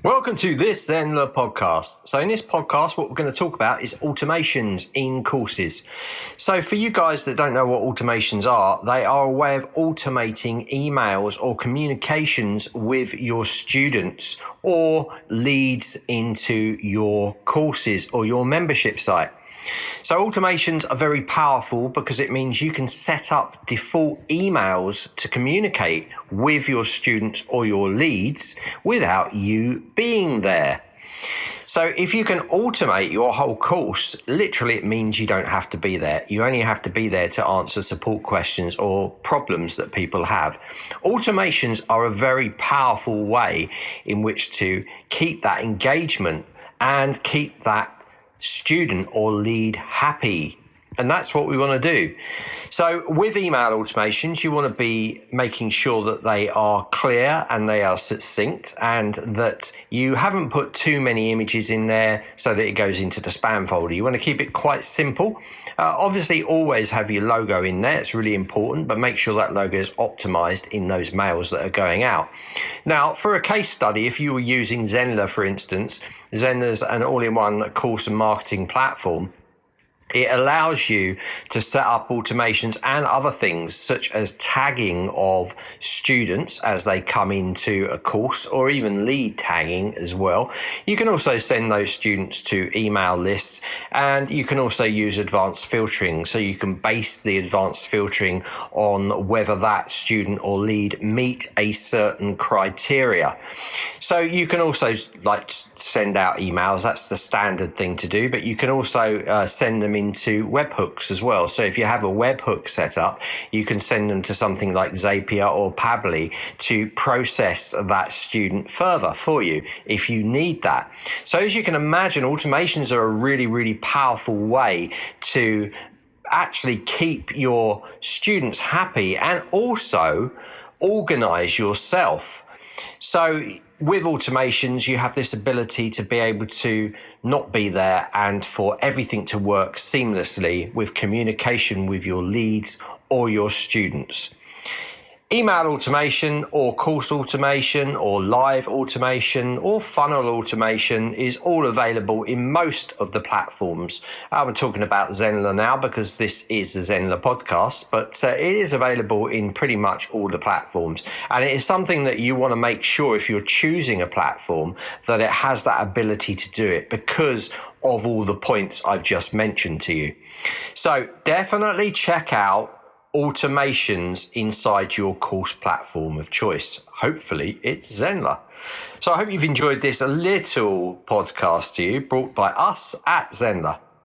Welcome to this Zenler podcast. So in this podcast, what we're going to talk about is automations in courses. So for you guys that don't know what automations are, they are a way of automating emails or communications with your students or leads into your courses or your membership site. So automations are very powerful because it means you can set up default emails to communicate with your students or your leads without you being there. So if you can automate your whole course, literally it means you don't have to be there. You only have to be there to answer support questions or problems that people have. Automations are a very powerful way in which to keep that engagement and keep that student or lead happy. And that's what we want to do. So with email automations, you want to be making sure that they are clear and they are succinct and that you haven't put too many images in there so that it goes into the spam folder. You want to keep it quite simple. Obviously, always have your logo in there. It's really important, but make sure that logo is optimized in those mails that are going out. Now, for a case study, if you were using Zenler, for instance, Zenler's an all-in-one course and marketing platform. It allows you to set up automations and other things such as tagging of students as they come into a course, or even lead tagging as well. You can also send those students to email lists, and you can also use advanced filtering. So you can base the advanced filtering on whether that student or lead meet a certain criteria. So you can also send out emails. That's the standard thing to do, but you can also send them into webhooks as well. So if you have a webhook set up, you can send them to something like Zapier or Pabbly to process that student further for you if you need that. So as you can imagine, automations are a really, really powerful way to actually keep your students happy and also organize yourself. So with automations, you have this ability to be able to not be there and for everything to work seamlessly with communication with your leads or your students. Email automation or course automation or live automation or funnel automation is all available in most of the platforms. I'm talking about Zenler now because this is the Zenler podcast, but it is available in pretty much all the platforms. And it is something that you want to make sure if you're choosing a platform that it has that ability to do it because of all the points I've just mentioned to you. So definitely check out automations inside your course platform of choice. Hopefully it's Zenler. So I hope you've enjoyed this little podcast to you brought by us at Zenler.